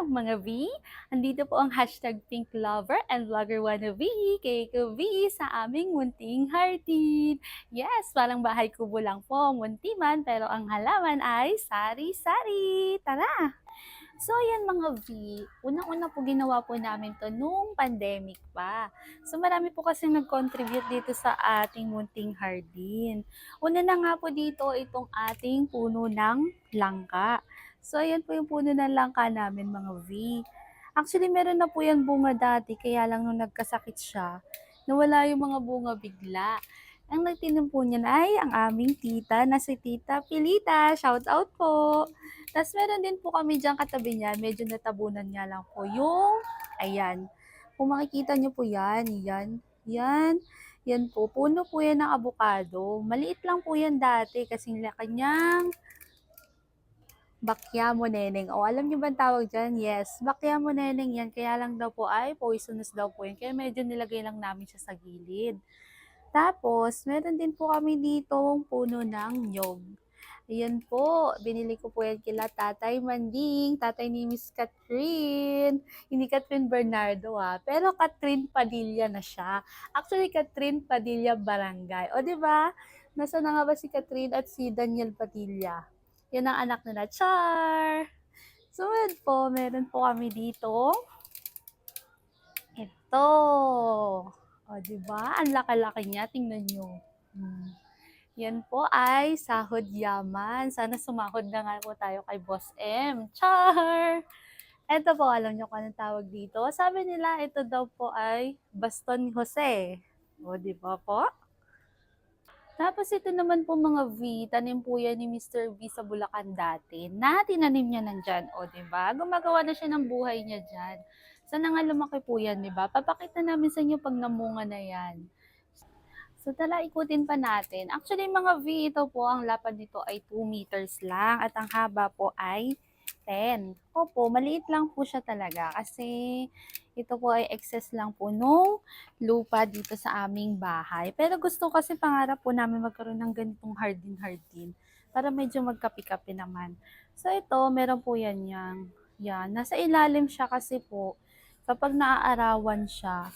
mga V! Andito po ang hashtag Pink Lover and Vlogger Wannabe, Keiko V, sa aming munting hardin. Yes, parang bahay kubo lang po, munti man, pero ang halaman ay sari-sari. Tara! So yan mga V, unang-una po ginawa po namin to nung pandemic pa. So marami po kasi nag-contribute dito sa ating munting hardin. Una na nga po dito itong ating puno ng langka. So ayan po yung puno ng langka namin mga V. Actually meron na po yan bunga dati, kaya lang nung nagkasakit siya, nawala yung mga bunga bigla. Ang nagtinim po niyan ay ang aming tita na si Tita Pilita. Shout out po! Tas meron din po kami diyang katabi niyan, medyo natabunan nga lang po yung, ayan. Kung makikita niyo po yan, yan. Yan po, puno po yan ng abukado. Maliit lang po yan dati kasi kanyang Bakyamo neneng. O alam niyo ba ang tawag dyan? Yes, Bakyamo neneng yan. Kaya lang daw po ay poisonous daw po yan. Kaya medyo nilagay lang namin siya sa gilid. Tapos, meron din po kami ditong puno ng nyog. Ayan po, binili ko po yan kila Tatay Manding, tatay ni Miss Catherine. Hindi Catherine Bernardo pero Catherine Padilla na siya. Actually, Catherine Padilla Barangay. O, di ba? Nasa na nga ba si Catherine at si Daniel Padilla? Yan ang anak nila. Char! So, yun po, meron po kami dito. Ito. O, di ba? Ang laki-laki niya. Tingnan nyo. Yan po ay sahod yaman. Sana sumahod na nga po tayo kay Boss M. Char! Ito po, alam nyo kung anong tawag dito. Sabi nila, ito daw po ay Baston Jose. O, di ba po? Tapos ito naman po mga V, tanim po yan ni Mr. V sa Bulacan dati, na tinanim niya nandyan. O, di ba? Gumagawa na siya ng buhay niya dyan. Sana nga lumaki po yan, di ba? Papakita namin sa inyo pag namunga na yan. So, tala, ikutin pa natin. Actually, mga V, ito po, ang lapad nito ay 2 meters lang at ang haba po ay 10. Opo, maliit lang po siya talaga kasi ito po ay excess lang po nung lupa dito sa aming bahay. Pero gusto kasi pangarap po namin magkaroon ng ganitong hardin-hardin para medyo magkapi-kapi naman. So, ito, meron po yan. Nasa ilalim siya kasi po, kapag naaarawan siya,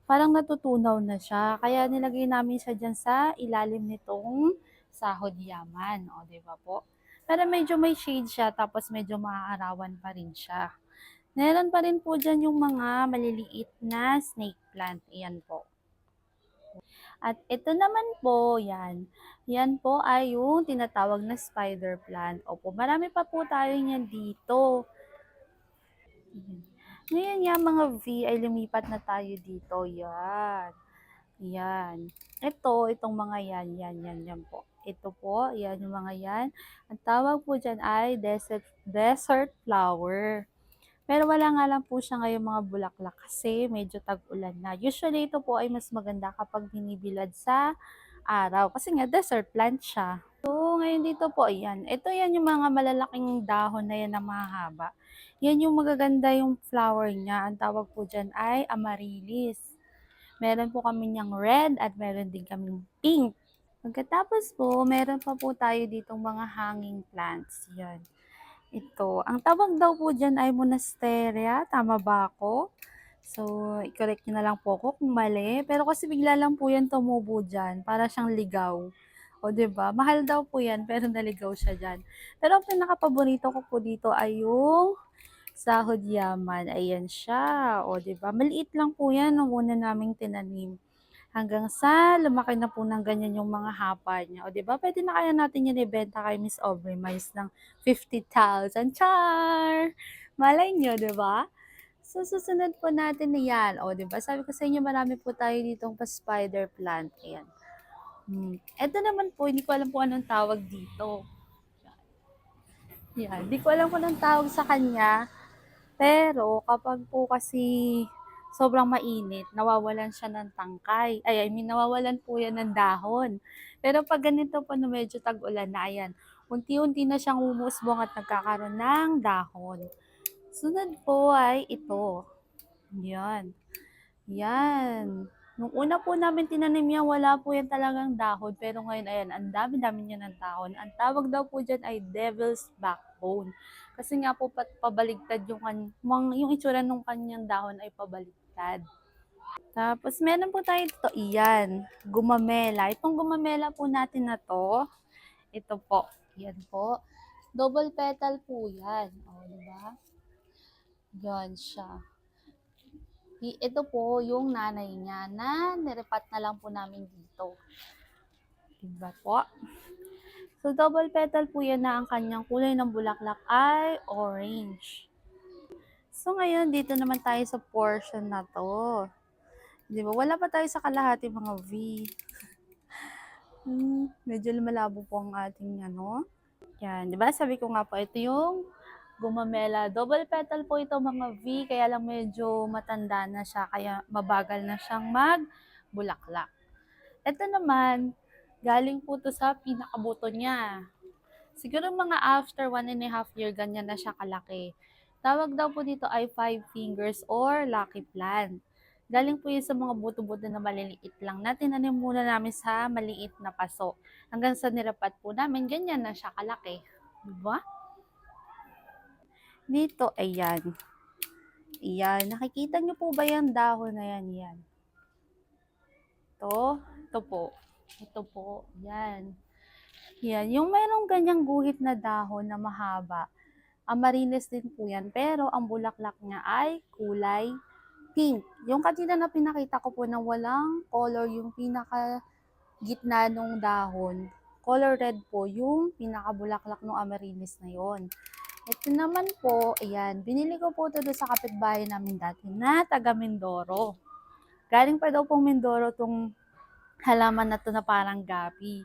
parang natutunaw na siya. Kaya nilagay namin siya dyan sa ilalim nitong sahod yaman. O, di ba po? Pero medyo may shade siya, tapos medyo maaarawan pa rin siya. Meron pa rin po dyan yung mga maliliit na snake plant. Iyan po. At ito naman po, yan. Yan po ay yung tinatawag na spider plant. Opo, marami pa po tayo niyan dito. Ngayon nga mga V ay lumipat na tayo dito. Yan. Yan. Itong mga yan po. Ito po, yan yung mga yan. Ang tawag po dyan ay desert flower. Pero wala nga lang po siya ngayon mga bulaklak kasi medyo tag-ulan na. Usually ito po ay mas maganda kapag binibilad sa araw kasi nga desert plant siya. So ngayon dito po, yan. Ito yan yung mga malalaking dahon na yan na mahaba. Yan yung magaganda yung flower niya. Ang tawag po dyan ay amaryllis. Meron po kami niyang red at meron din kaming pink. Pagkatapos po, meron pa po tayo ditong mga hanging plants. Yan. Ito. Ang tawag daw po dyan ay monasteria. Tama ba ako? So, i-correct nyo na lang po ako kung mali. Pero kasi bigla lang po yan tumubo dyan. Para siyang ligaw. O, ba diba? Mahal daw po yan, pero naligaw siya dyan. Pero ang pinaka-paborito ko po dito ay yung sahod yaman. Ayan siya. O, ba diba? Maliit lang po yan nung una naming tinanim. Hanggang sa lumaki na po ng ganyan yung mga hapa niya. O, 'di ba? Pwede na kaya natin yan ibenta kay Miss Aubrey Mais ng 50,000. Char! Malay nyo, 'di ba? So, susunod po natin na yan. O, 'di ba? Sabi ko sa inyo, marami po tayo ditong pa-spider plant. Ayan. Ito naman po, hindi ko alam po anong tawag dito. Yan. Hindi ko alam kung anong tawag sa kanya. Pero, kapag po kasi sobrang mainit, nawawalan siya ng tangkay. Ay, I mean, nawawalan po yan ng dahon. Pero pag ganito po na medyo tag-ulan na, ayan, unti-unti na siyang umusbong at nagkakaroon ng dahon. Sunod po ay ito. Yan. Yan. Nung una po namin tinanim yan, wala po yan talagang dahon. Pero ngayon, ayan, ang dami-dami niya ng dahon. Ang tawag daw po dyan ay devil's backbone. Kasi nga po pabaligtad yung itsura ng kanyang dahon ay pabaligtad. Tapos meron po tayo dito, iyan, gumamela. Itong gumamela po natin na to, ito po, yan po. Double petal po yan. O, diba? Yan siya. Ito po yung nanay niya na nirepat na lang po namin dito. Diba po? So, double petal po yan na ang kanyang kulay ng bulaklak ay orange. So, ngayon, dito naman tayo sa portion na to. Di ba? Wala pa tayo sa kalahati mga V. Medyo malabo po ang ating ano. Yan, di ba? Sabi ko nga po, ito yung gumamela. Double petal po ito mga V, kaya lang medyo matanda na siya, kaya mabagal na siyang magbulaklak. Ito naman, galing po to sa pinakabuto niya. Siguro mga after 1.5 year, ganyan na siya kalaki. Tawag daw po dito ay 5 fingers or lucky plant. Galing po yun sa mga buto-buto na maliliit lang na tinanim muna namin sa maliit na paso. Hanggang sa nirapat po namin, ganyan na siya kalaki. Diba? Dito, ayan. Ayan, nakikita niyo po ba yung dahon na yan? Yan. Ito po. Ito po, yan. Yan, yung mayroong ganyang guhit na dahon na mahaba. Amarines din po yan, pero ang bulaklak niya ay kulay pink. Yung kanina na pinakita ko po na walang color yung pinaka gitna ng dahon. Color red po yung pinakabulaklak ng amarines na yon. Ito naman po, ayan, binili ko po ito sa kapitbahay namin dati na taga Mindoro. Galing pa daw pong Mindoro tong halaman na to na parang gabi.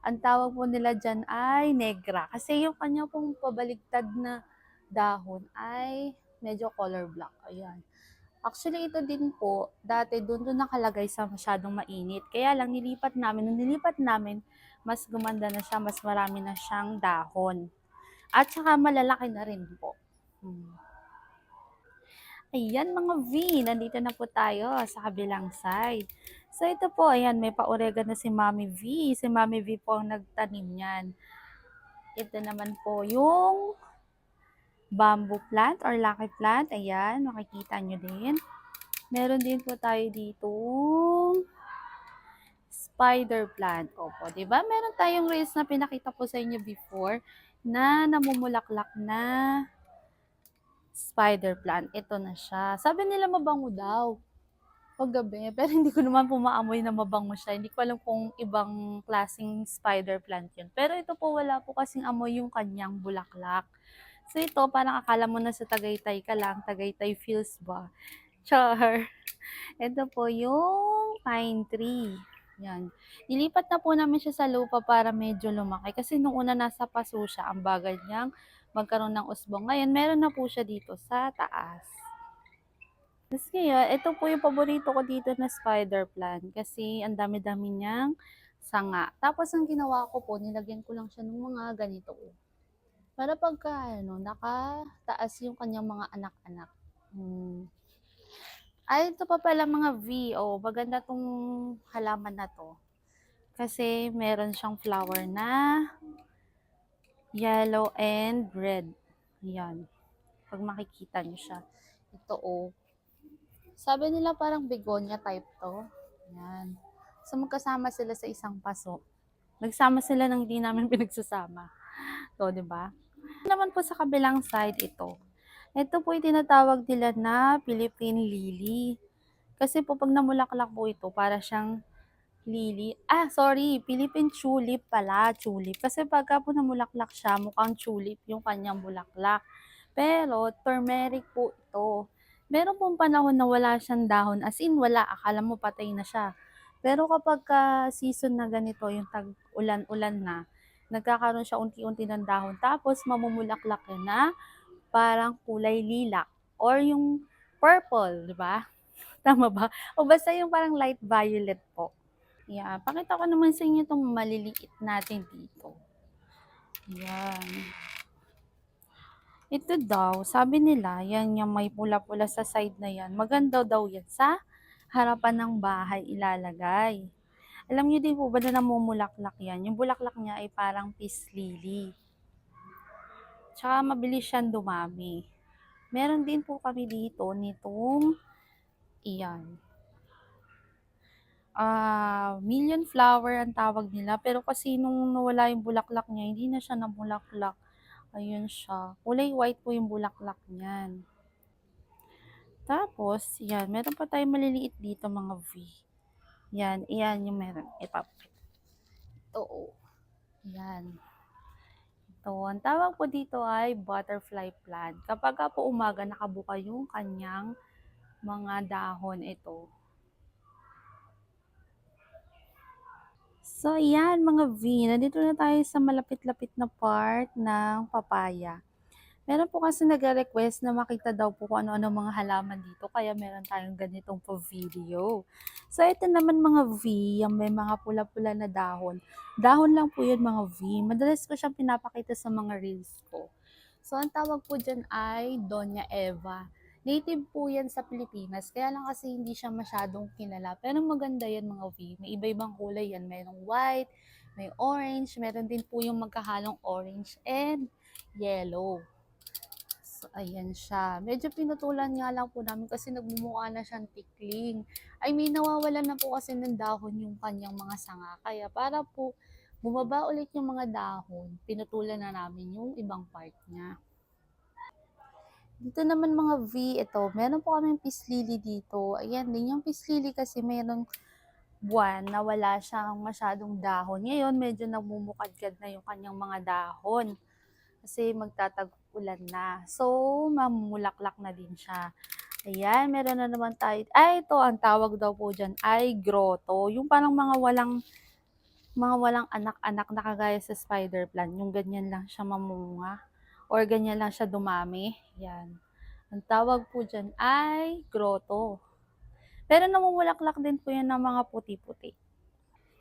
Ang tawag po nila dyan ay negra. Kasi yung kanya pong pabaligtad na dahon ay medyo color black. Ayan. Actually, ito din po, dati doon nakalagay sa masyadong mainit. Kaya lang nilipat namin. Nung nilipat namin, mas gumanda na siya, mas marami na siyang dahon. At saka malalaki na rin po. Ayan mga V, nandito na po tayo sa kabilang side. So ito po, ayan, may pa-orega na si Mami V. Si Mami V po ang nagtanim niyan. Ito naman po yung bamboo plant or lucky plant. Ayan, makikita nyo din. Meron din po tayo dito spider plant. Opo, di ba? Meron tayong reels na pinakita po sa inyo before na namumulaklak na spider plant. Ito na siya. Sabi nila mabango daw paggabi, pero hindi ko naman po maamoy na mabango siya. Hindi ko alam kung ibang klaseng spider plant yun. Pero ito po, wala po kasing amoy yung kanyang bulaklak. So ito, parang akala mo na sa Tagaytay ka lang, Tagaytay feels ba? Char! Ito po yung pine tree. Yan. Nilipat na po namin siya sa lupa para medyo lumaki. Kasi nung una nasa paso siya, ang bagal niyang magkaroon ng usbong. Ngayon, meron na po siya dito sa taas. Tapos ngayon, ito po yung paborito ko dito na spider plant. Kasi ang dami-dami niyang sanga. Tapos ang ginawa ko po, nilagyan ko lang siya ng mga ganito. Para pagka nakataas yung kanyang mga anak-anak. Ay, ito pa pala mga V. Oh, maganda tong halaman na to. Kasi meron siyang flower na yellow and red. Yan. Pag makikita niyo siya. Ito oh. Sabi nila parang begonia type to. Yan. So magkasama sila sa isang paso. Nagsama sila nang hindi namin pinagsasama. To, 'di ba? Naman po sa kabilang side ito. Ito po yung tinatawag nila na Philippine lily. Kasi po pag namulaklak po ito, para siyang lily. Philippine tulip pala, tulip. Kasi pagka po namulaklak siya, mukhang tulip yung kanyang bulaklak. Pero turmeric po ito. Meron pong panahon na wala siyang dahon, as in wala, akala mo patay na siya. Pero kapag season na ganito, yung tag-ulan-ulan na, nagkakaroon siya unti-unti ng dahon. Tapos mamumulaklak na parang kulay lilac or yung purple, di ba? Tama ba? O basta yung parang light violet po. Yeah, pakita ko naman sa inyo itong maliliit natin dito. Yan. Ito daw, sabi nila, yan yung may pula-pula sa side na yan. Maganda daw yan sa harapan ng bahay ilalagay. Alam niyo din po ba na namumulaklak yan? Yung bulaklak niya ay parang peace lily. Tsaka mabilis siyang dumami. Meron din po kami dito nitong iyan. Million flower ang tawag nila. Pero kasi nung nawala yung bulaklak niya, hindi na siya namulaklak. Ayun siya. Kulay white po yung bulaklak niyan. Tapos, yan. Meron pa tayong maliliit dito mga V. Yan. Iyan yung meron. Ipapit. Ito. Yan. Ito. Ang tawag po dito ay butterfly plant. Kapag po umaga nakabuka yung kanyang mga dahon ito. So, ayan mga V, nandito na tayo sa malapit-lapit na part ng papaya. Meron po kasi nagre-request na makita daw po kung ano-ano mga halaman dito, kaya meron tayong ganitong po video. So, ito naman mga V, yung may mga pula-pula na dahon. Dahon lang po yun mga V. Madalas ko siyang pinapakita sa mga reels ko. So, ang tawag po dyan ay Doña Eva. Native po yan sa Pilipinas, kaya lang kasi hindi siya masyadong kilala. Pero maganda yan mga V. May iba-ibang kulay yan. Mayroong white, may orange, meron din po yung magkahalong orange and yellow. So, ayan siya. Medyo pinutulan nga lang po namin kasi nagmumukha na siyang tikling. I mean, nawawalan na po kasi ng dahon yung kanyang mga sanga. Kaya para po bumaba ulit yung mga dahon, pinutulan na namin yung ibang part niya. Dito naman mga V, ito, meron po kaming peace lily dito. Ayan din, yung peace lily kasi merong buwan na wala siyang masyadong dahon. Ngayon, medyo nagmumukadkad na yung kanyang mga dahon kasi magtatag-ulan na. So, mamulaklak na din siya. Ayan, meron na naman tayo. Ay, ito, ang tawag daw po dyan ay grotto. Yung parang mga walang anak-anak na kagaya sa spider plant. Yung ganyan lang siya mamunga. Or ganyan lang siya dumami. Yan. Ang tawag po dyan ay grotto. Pero namumulaklak din po yan ng mga puti-puti.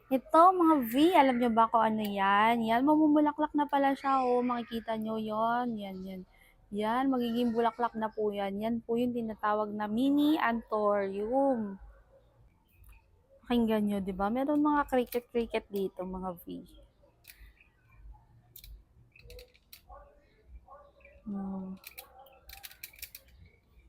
Ito mga V, alam nyo ba kung ano yan? Yan, mamumulaklak na pala siya. O, makikita nyo yon. Yan, yan. Yan, magiging bulaklak na po yan. Yan po yung tinatawag na mini anthurium. Pakinggan nyo, di ba? Meron mga cricket-cricket dito, mga V. Hmm.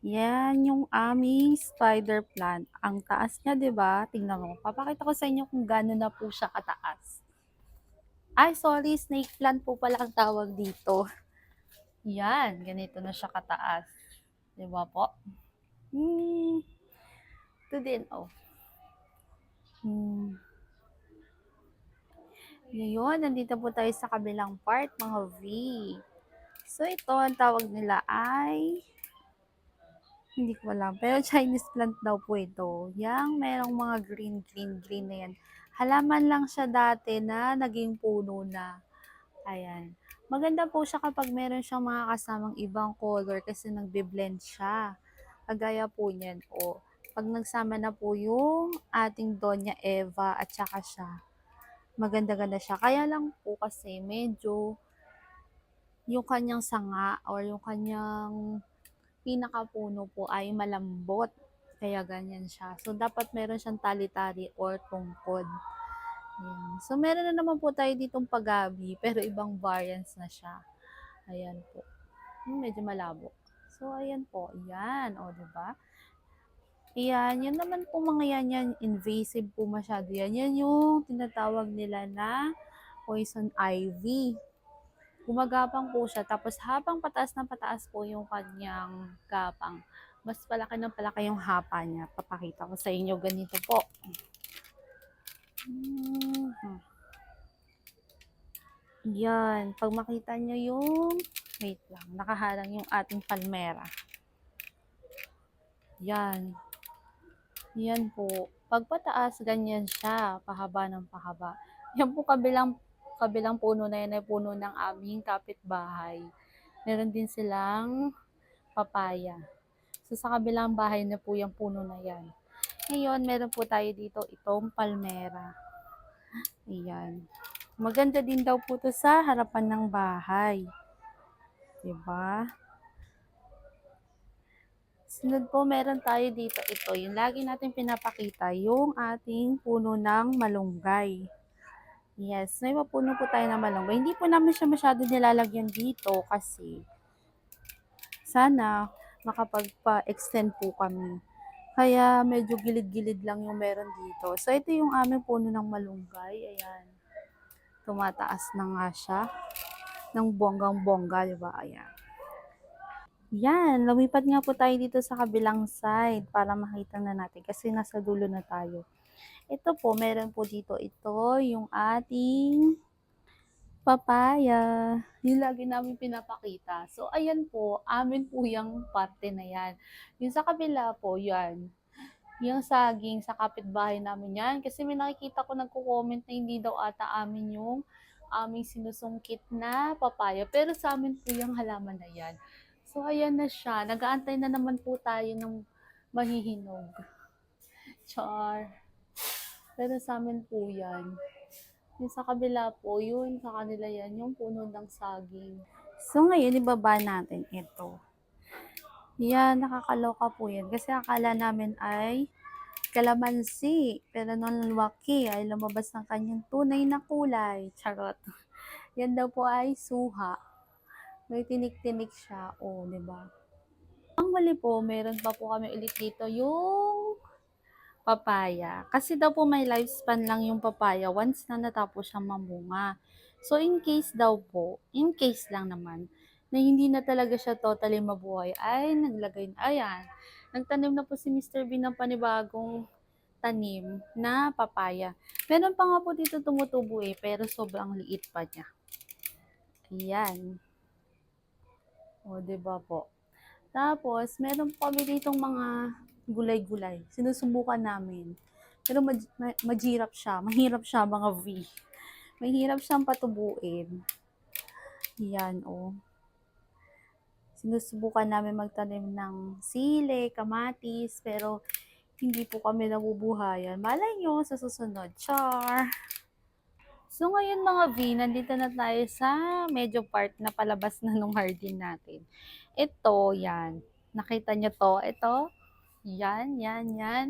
Yan yung aming spider plant. Ang taas niya, 'di ba? Tingnan mo. Papakita ko sa inyo kung gaano na po siya kataas. Ay, sorry, snake plant po pala ang tawag dito. Yan, ganito na siya kataas. 'Di ba po? Hmm, ito din, oh. Hmm. Ngayon, nandito po tayo sa kabilang part, mga V. So, ito, ang tawag nila ay hindi ko alam. Pero Chinese plant daw po ito. Yang merong mga green na yan. Halaman lang siya dati na naging puno na. Ayan. Maganda po siya kapag meron siyang mga kasamang ibang color kasi nagbe-blend siya. Kagaya po niyan. O, pag nagsama na po yung ating Doña Eva at saka siya, maganda-ganda siya. Kaya lang po kasi medyo yung kanyang sanga or yung kanyang pinakapuno po ay malambot. Kaya ganyan siya. So, dapat meron siyang tali-tali or tungkod. Ayan. So, meron na naman po tayo ditong pagabi, pero ibang variants na siya. Ayan po. Medyo malabo. So, ayan po. Ayan. O, diba? Ayan. Yan naman po mga yan. Invasive po masyado yan. Yan yung tinatawag nila na poison ivy. Gumagapang po siya. Tapos habang pataas na pataas po yung kanyang gapang, mas palaki ng palaki yung hapa niya. Papakita ko sa inyo ganito po. Yan. Pag makita nyo yung, wait lang, nakaharang yung ating palmera. Yan. Yan po. Pag pataas, ganyan siya. Pahaba ng pahaba. Yan po kabilang puno na yan ay puno ng aming kapitbahay. Meron din silang papaya. So, sa kabilang bahay na po yung puno na yan. Ngayon, meron po tayo dito itong palmera. Ayan. Maganda din daw po to sa harapan ng bahay. Diba? Sunod po, meron tayo dito ito. Yung lagi natin pinapakita, yung ating puno ng malunggay. Yes, may mapuno po tayo ng malunggay. Hindi po namin siya masyado nilalagyan dito kasi sana makapagpa-extend po kami. Kaya medyo gilid-gilid lang yung meron dito. So ito yung aming puno ng malunggay. Ayan. Tumataas na nga siya ng bonggang-bongga, di ba? Ayan. Yan, lumipat nga po tayo dito sa kabilang side para makita na natin kasi nasa dulo na tayo. Ito po, meron po dito ito, yung ating papaya. Yung lagi namin pinapakita. So, ayan po, amin po yung parte na yan. Yung sa kabila po, yan. Yung saging sa kapitbahay namin yan. Kasi may nakikita ko nagko-comment na hindi daw ata amin yung aming sinusungkit na papaya. Pero sa amin po yung halaman na yan. So, ayan na siya. Nag-aantay na naman po tayo ng mahihinog. Char. Pero sa amin po yan. Yung sa kabila po, yun, sa kanila yan, yung puno ng saging. So, ngayon, ibaba natin ito. Yan, nakakaloka po yan. Kasi akala namin ay kalamansi. Pero nung lumaki ay lumabas ng kanyang tunay na kulay. Charot. Yan daw po ay suha. May tinik-tinik siya. O, di ba? Ang huli po, meron pa po kami ulit dito yung papaya. Kasi daw po may lifespan lang yung papaya once na natapos siyang mamunga. So in case daw po, in case lang naman, na hindi na talaga siya totally mabuhay, ay ayan, nagtanim na po si Mr. B ng panibagong tanim na papaya. Meron pa nga po dito tumutubo pero sobrang liit pa niya. Ayan. O, diba po? Tapos, meron pa kami ditong mga gulay-gulay. Sinusubukan namin. Pero mahirap siya. Mahirap siya mga V. Mahirap siyang patubuin. Yan, oh. Sinusubukan namin magtanim ng sili, kamatis, pero hindi po kami nabubuhayan. Malay nyo sa susunod. Char! So ngayon mga V, nandito na tayo sa medyo part na palabas na nung hardin natin. Ito, yan. Nakita nyo to? Ito? Yan, yan, yan.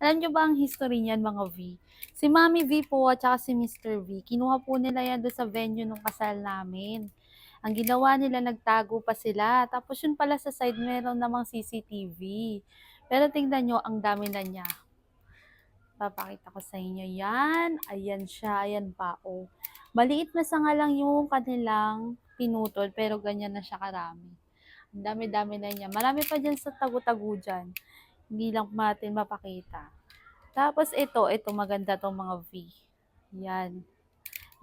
Alam nyo ba ang history niyan mga V? Si Mami V po at saka si Mr. V, kinuha po nila yan doon sa venue nung kasal namin. Ang ginawa nila, nagtago pa sila. Tapos yun pala sa side, meron namang CCTV. Pero tingnan nyo, ang dami na niya. Papakita ko sa inyo yan. Ayan siya, ayan pa. Oh. Maliit na sanga lang yung kanilang pinutol, pero ganyan na siya karami. Ang dami-dami na niya. Marami pa dyan sa tagu-tagu dyan. Hindi lang natin mapakita. Tapos ito maganda tong mga V. Yan.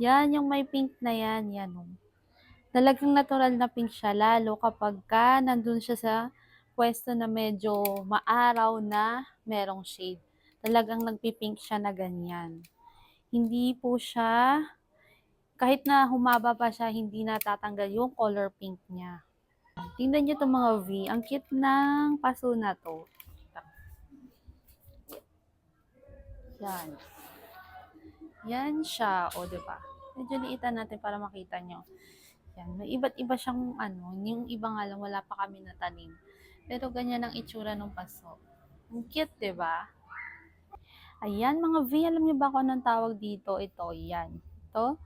Yan, yung may pink na yan. Yan. Oh. Talagang natural na pink siya, lalo kapag nandun siya sa pwesto na medyo maaraw na merong shade. Talagang nagpipink siya na ganyan. Hindi po siya, kahit na humaba pa siya, hindi natatanggal yung color pink niya. Tingnan niyo itong mga V. Ang cute ng paso na to. Yan. Yan siya. O, diba? Medyo liitan natin para makita nyo. Yan. May iba't iba siyang yung iba nga lang wala pa kami natanim. Pero ganyan ang itsura ng paso. Ang cute, diba? Ayan, mga V, alam niyo ba kung anong tawag dito? Ito, yan. Ito.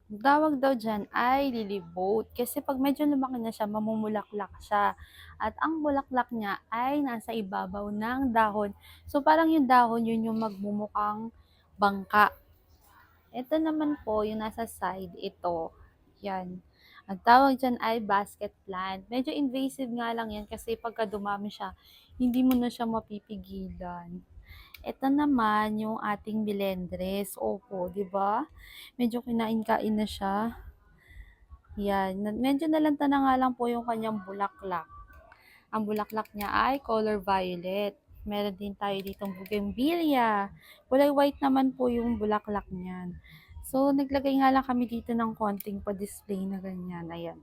Ang tawag daw dyan ay lilibot. Kasi pag medyo lumaki na siya, mamumulaklak siya. At ang bulaklak niya ay nasa ibabaw ng dahon. So, parang yung dahon, yun yung magmumukhang bangka. Ito naman po, yung nasa side, ito. Yan. Ang tawag dyan ay basket plant. Medyo invasive nga lang yan kasi pagka dumami siya, hindi mo na siya mapipigilan. Ito naman yung ating bilendres. Opo, 'di ba? Medyo kinain-kain na siya. Yan, medyo nalanta na nga lang po yung kanyang bulaklak. Ang bulaklak niya ay color violet. Meron din tayo ditong bougainvillea. Kulay white naman po yung bulaklak niyan. So, naglagay nga lang kami dito ng konting pa-display na ganyan. Ayan.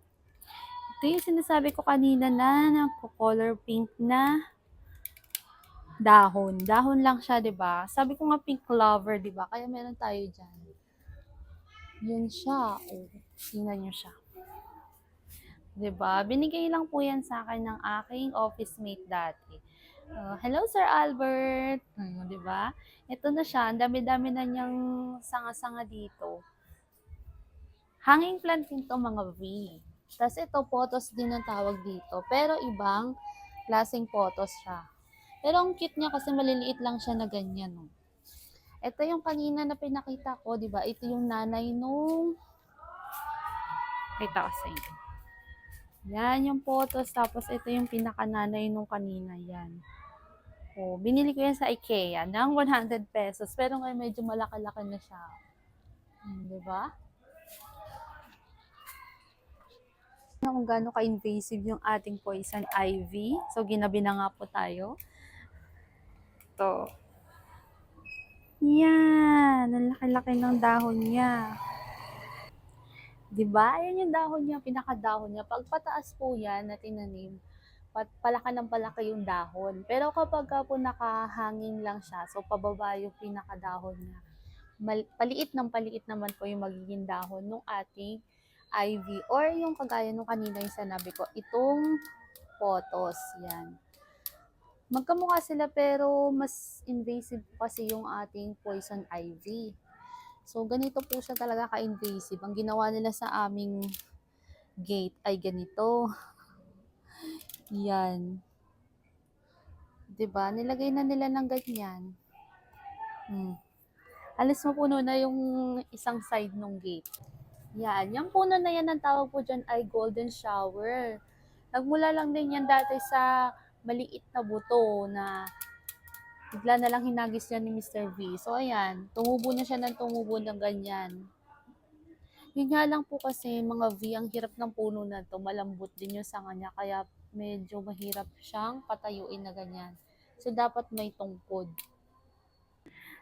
Ito yung sinasabi ko kanina na nagko-color pink na dahon. Dahon lang siya, 'di ba? Sabi ko nga pink clover, 'di ba? Kaya meron tayo diyan. Yun siya. Oh, tingnan niyo siya. 'Di ba? Binigay lang po 'yan sa akin ng aking office mate dati. Hello Sir Albert. 'Di ba? Ito na siya. Ang dami-dami na niyang sanga-sanga dito. Hanging plant din to mga V. Tapos ito, potos din ang tawag dito. Pero ibang klaseng potos siya. Pero ang cute niya kasi maliliit lang siya na ganyan. No? Ito yung kanina na pinakita ko, di ba? Ito yung nanay nung... Kita ko sa inyo. Yan yung potos. Tapos ito yung pinakananay nung kanina. Yan. Oh, binili ko yan sa IKEA ng 100 pesos. Pero ngayon medyo malaki-laki na siya. Di ba? Kung gaano ka-invasive yung ating poison ivy. So, ginabi na nga po tayo. Ito. Yan. Ang laki-laki ng dahon niya. Diba? Ayan yung dahon niya, pinakadahon niya. Pag pataas po yan na tinanim, palaki ng palaki yung dahon. Pero kapag po nakahanging lang siya, so pababa yung pinakadahon niya, paliit ng paliit naman po yung magiging dahon ng ating ivy. Or yung kagaya nung kanina yung sinabi ko, itong potos. Yan. Magkamukha sila pero mas invasive kasi yung ating poison ivy. So, ganito po siya talaga ka-invasive. Ang ginawa nila sa aming gate ay ganito. Yan. 'Di ba? Nilagay na nila ng ganyan. Alis mo puno na yung isang side ng gate. Yan. Yung puno na yan, ang tawag po dyan ay golden shower. Nagmula lang din yan dati sa maliit na buto na bigla na lang hinagis yan ni Mr. V. So, ayan. Tumubo na siya ng tumubo ng ganyan. Yun nga lang po kasi mga V, ang hirap ng puno na to, malambot din yung sanga niya, kaya medyo mahirap siyang patayuin na ganyan. So, dapat may tungkod.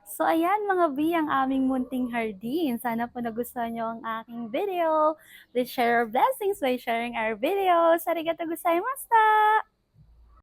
So, ayan mga V, ang aming munting hardin. Sana po nagustuhan nyo ang aking video. Please share our blessings by sharing our videos. Arigatou gozaimashita!